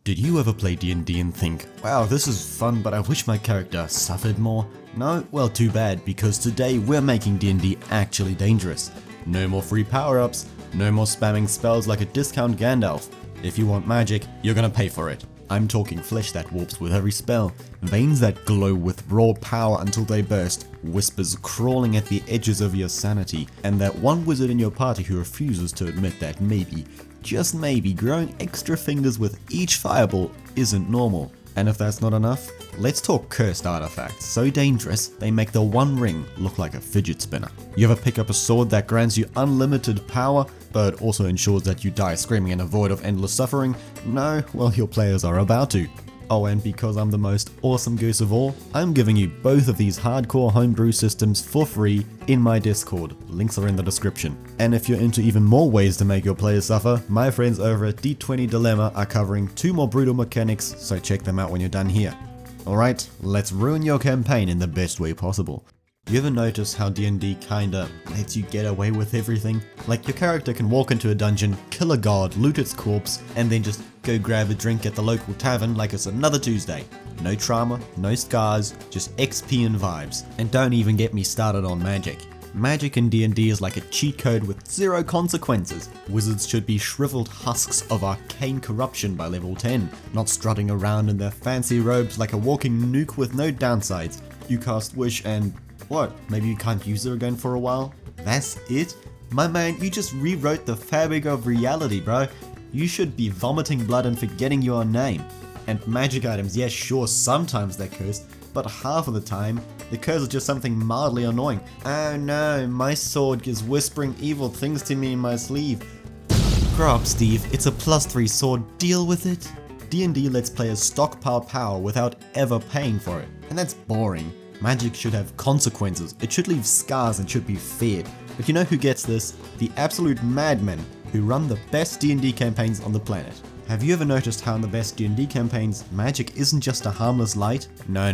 Did you ever play D&D and think, wow, this is fun, but I wish my character suffered more? No? Well, too bad, because today we're making D&D actually dangerous. No more free power-ups, no more spamming spells like a discount Gandalf. If you want magic, you're gonna pay for it. I'm talking flesh that warps with every spell, veins that glow with raw power until they burst, whispers crawling at the edges of your sanity, and that one wizard in your party who refuses to admit that maybe, just maybe, growing extra fingers with each fireball isn't normal. And if that's not enough, let's talk cursed artifacts, so dangerous they make the One Ring look like a fidget spinner. You ever pick up a sword that grants you unlimited power, but also ensures that you die screaming in a void of endless suffering? No? Well, your players are about to. Oh, and because I'm the most awesome goose of all, I'm giving you both of these hardcore homebrew systems for free in my Discord. Links are in the description. And if you're into even more ways to make your players suffer, my friends over at D20 Dilemma are covering 2 more brutal mechanics, so check them out when you're done here. Alright, let's ruin your campaign in the best way possible. You ever notice how D&D kinda lets you get away with everything? Like your character can walk into a dungeon, kill a god, loot its corpse, and then just go grab a drink at the local tavern like it's another Tuesday. No trauma, no scars, just XP and vibes. And don't even get me started on magic. Magic in D&D is like a cheat code with 0 consequences. Wizards should be shriveled husks of arcane corruption by level 10, not strutting around in their fancy robes like a walking nuke with no downsides. You cast Wish and what? Maybe you can't use it again for a while? That's it? My man, you just rewrote the fabric of reality, bro. You should be vomiting blood and forgetting your name. And magic items, yes, sure, sometimes they're cursed, but half of the time, the curse is just something mildly annoying. Oh no, my sword is whispering evil things to me in my sleeve. Grow up, Steve, it's a +3 sword, deal with it. D&D lets players stockpile power without ever paying for it, and that's boring. Magic should have consequences, it should leave scars and should be feared. But you know who gets this? The absolute madmen who run the best D&D campaigns on the planet. Have you ever noticed how in the best D&D campaigns, magic isn't just a harmless light? No.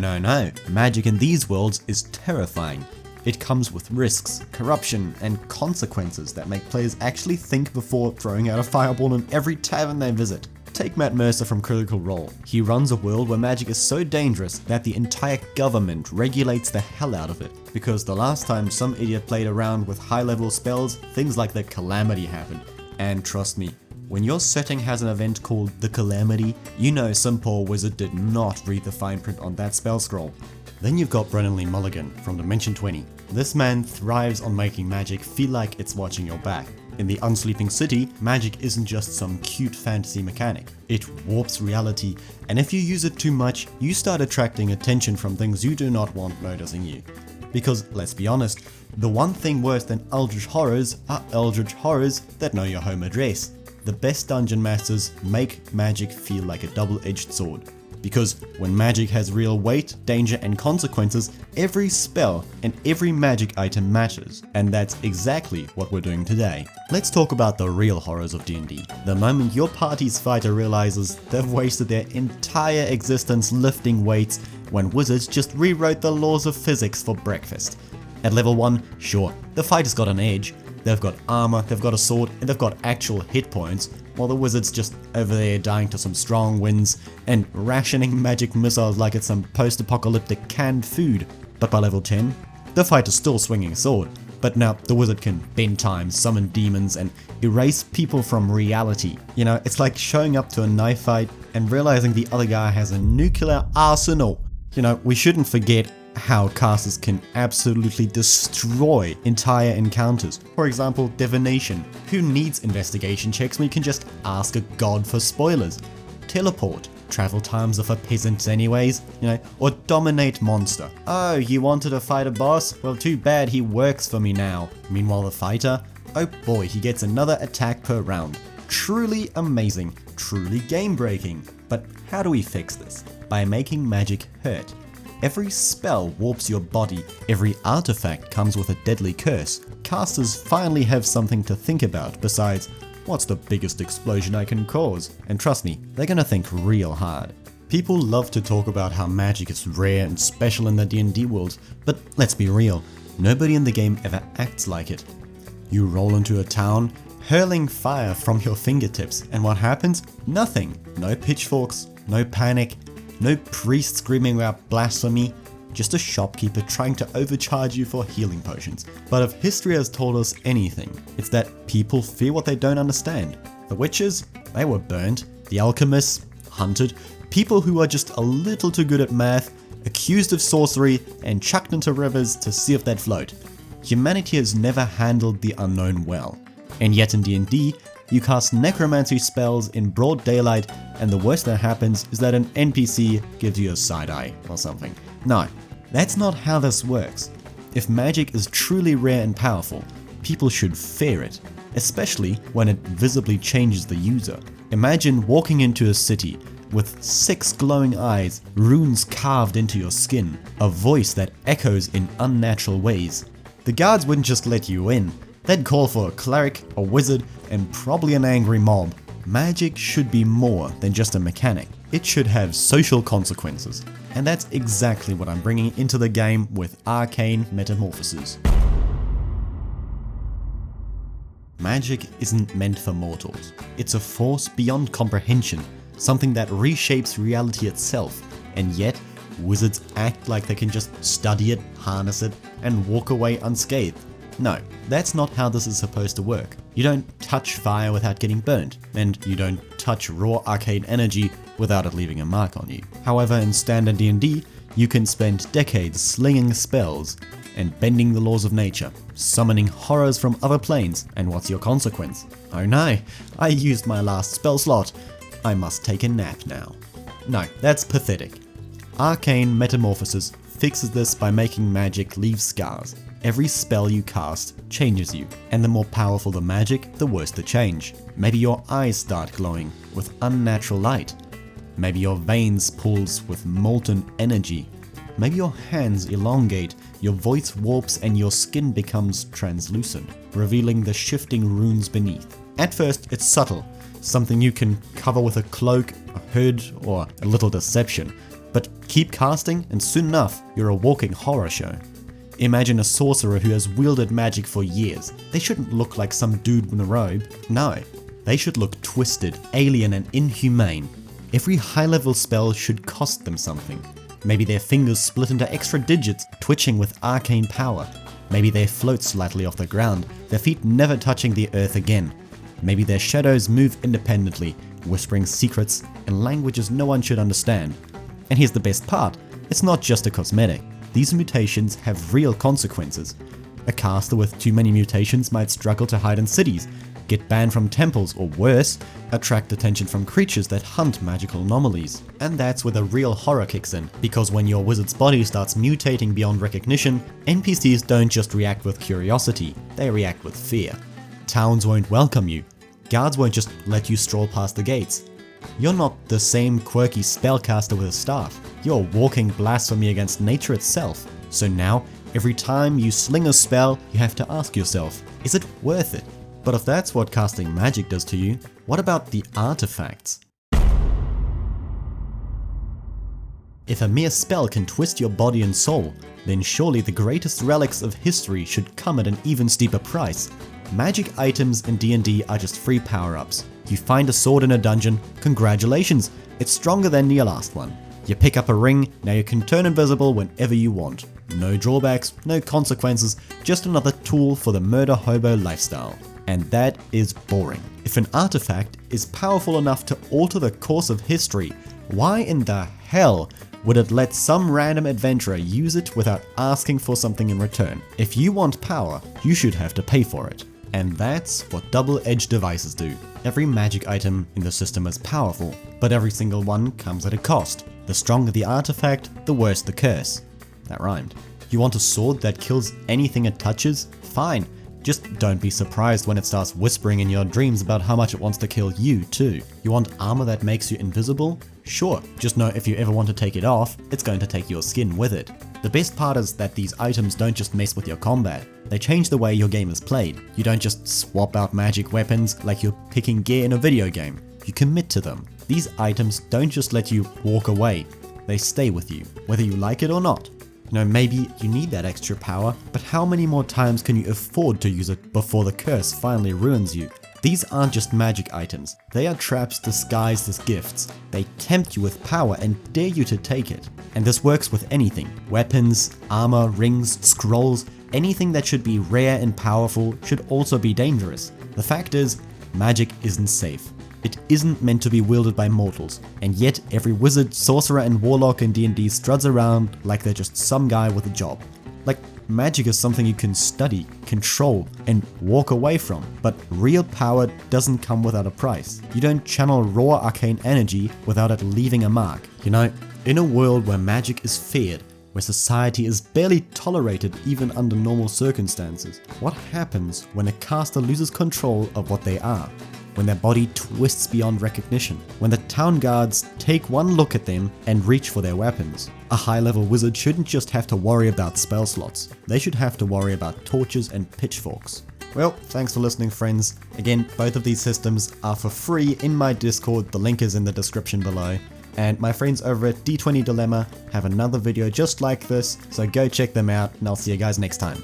Magic in these worlds is terrifying. It comes with risks, corruption, and consequences that make players actually think before throwing out a fireball in every tavern they visit. Take Matt Mercer from Critical Role. He runs a world where magic is so dangerous that the entire government regulates the hell out of it. Because the last time some idiot played around with high-level spells, things like the Calamity happened. And trust me, when your setting has an event called the Calamity, you know some poor wizard did not read the fine print on that spell scroll. Then you've got Brennan Lee Mulligan from Dimension 20. This man thrives on making magic feel like it's watching your back. In the Unsleeping City, magic isn't just some cute fantasy mechanic. It warps reality, and if you use it too much, you start attracting attention from things you do not want noticing you. Because, let's be honest, the one thing worse than eldritch horrors are eldritch horrors that know your home address. The best dungeon masters make magic feel like a double-edged sword. Because when magic has real weight, danger, and consequences, every spell and every magic item matters. And that's exactly what we're doing today. Let's talk about the real horrors of D&D. The moment your party's fighter realizes they've wasted their entire existence lifting weights when wizards just rewrote the laws of physics for breakfast. At level 1, sure, the fighter's got an edge. They've got armor, they've got a sword, and they've got actual hit points, while the wizard's just over there dying to some strong winds and rationing magic missiles like it's some post-apocalyptic canned food. But by level 10, the fighter's still swinging a sword, but now the wizard can bend time, summon demons, and erase people from reality. You know, it's like showing up to a knife fight and realizing the other guy has a nuclear arsenal. You know, we shouldn't forget how casters can absolutely destroy entire encounters. For example, divination. Who needs investigation checks when you can just ask a god for spoilers? Teleport. Travel times are for peasants anyways, you know, or dominate monster. Oh, you wanted to fight a boss? Well, too bad, he works for me now. Meanwhile, the fighter, oh boy, he gets another attack per round. Truly amazing, truly game-breaking. But how do we fix this? By making magic hurt. Every spell warps your body, every artifact comes with a deadly curse. Casters finally have something to think about besides, what's the biggest explosion I can cause? And trust me, they're gonna think real hard. People love to talk about how magic is rare and special in the D&D world, but let's be real, nobody in the game ever acts like it. You roll into a town, hurling fire from your fingertips, and what happens? Nothing. No pitchforks, no panic, no priest screaming about blasphemy, just a shopkeeper trying to overcharge you for healing potions. But if history has told us anything, it's that people fear what they don't understand. The witches, they were burned. The alchemists, hunted. People who are just a little too good at math, accused of sorcery, and chucked into rivers to see if they'd float. Humanity has never handled the unknown well. And yet in D&D, you cast necromancy spells in broad daylight, and the worst that happens is that an NPC gives you a side eye or something. No, that's not how this works. If magic is truly rare and powerful, people should fear it, especially when it visibly changes the user. Imagine walking into a city with 6 glowing eyes, runes carved into your skin, a voice that echoes in unnatural ways. The guards wouldn't just let you in, they'd call for a cleric, a wizard, and probably an angry mob. Magic should be more than just a mechanic. It should have social consequences. And that's exactly what I'm bringing into the game with Arcane Metamorphosis. Magic isn't meant for mortals. It's a force beyond comprehension, something that reshapes reality itself, and yet wizards act like they can just study it, harness it, and walk away unscathed. No, that's not how this is supposed to work. You don't touch fire without getting burnt, and you don't touch raw arcane energy without it leaving a mark on you. However, in standard D&D, you can spend decades slinging spells and bending the laws of nature, summoning horrors from other planes, and what's your consequence? Oh no, I used my last spell slot. I must take a nap now. No, that's pathetic. Arcane Metamorphosis fixes this by making magic leave scars. Every spell you cast changes you, and the more powerful the magic, the worse the change. Maybe your eyes start glowing with unnatural light. Maybe your veins pulse with molten energy. Maybe your hands elongate, your voice warps, and your skin becomes translucent, revealing the shifting runes beneath. At first, it's subtle, something you can cover with a cloak, a hood, or a little deception. But keep casting, and soon enough, you're a walking horror show. Imagine a sorcerer who has wielded magic for years. They shouldn't look like some dude in a robe. No, they should look twisted, alien, and inhumane. Every high-level spell should cost them something. Maybe their fingers split into extra digits, twitching with arcane power. Maybe they float slightly off the ground, their feet never touching the earth again. Maybe their shadows move independently, whispering secrets and languages no one should understand. And here's the best part, it's not just a cosmetic. These mutations have real consequences. A caster with too many mutations might struggle to hide in cities, get banned from temples, or worse, attract attention from creatures that hunt magical anomalies. And that's where the real horror kicks in, because when your wizard's body starts mutating beyond recognition, NPCs don't just react with curiosity, they react with fear. Towns won't welcome you, guards won't just let you stroll past the gates. You're not the same quirky spellcaster with a staff, you're walking blasphemy against nature itself. So now, every time you sling a spell, you have to ask yourself, is it worth it? But if that's what casting magic does to you, what about the artifacts? If a mere spell can twist your body and soul, then surely the greatest relics of history should come at an even steeper price. Magic items in D&D are just free power-ups. You find a sword in a dungeon, congratulations, it's stronger than your last one. You pick up a ring, now you can turn invisible whenever you want. No drawbacks, no consequences, just another tool for the murder hobo lifestyle. And that is boring. If an artifact is powerful enough to alter the course of history, why in the hell would it let some random adventurer use it without asking for something in return? If you want power, you should have to pay for it. And that's what double-edged devices do. Every magic item in the system is powerful, but every single one comes at a cost. The stronger the artifact, the worse the curse. That rhymed. You want a sword that kills anything it touches? Fine. Just don't be surprised when it starts whispering in your dreams about how much it wants to kill you too. You want armor that makes you invisible? Sure, just know if you ever want to take it off, it's going to take your skin with it. The best part is that these items don't just mess with your combat, they change the way your game is played. You don't just swap out magic weapons like you're picking gear in a video game, you commit to them. These items don't just let you walk away, they stay with you, whether you like it or not. You know, maybe you need that extra power, but how many more times can you afford to use it before the curse finally ruins you? These aren't just magic items, they are traps disguised as gifts. They tempt you with power and dare you to take it. And this works with anything. Weapons, armor, rings, scrolls, anything that should be rare and powerful should also be dangerous. The fact is, magic isn't safe. It isn't meant to be wielded by mortals, and yet every wizard, sorcerer and warlock in D&D struts around like they're just some guy with a job. Like, magic is something you can study, control, and walk away from, but real power doesn't come without a price. You don't channel raw arcane energy without it leaving a mark. You know, in a world where magic is feared, where society is barely tolerated even under normal circumstances, what happens when a caster loses control of what they are? When their body twists beyond recognition, when the town guards take one look at them and reach for their weapons. A high-level wizard shouldn't just have to worry about spell slots, they should have to worry about torches and pitchforks. Well, thanks for listening, friends. Again, both of these systems are for free in my Discord, the link is in the description below. And my friends over at D20 Dilemma have another video just like this, so go check them out and I'll see you guys next time.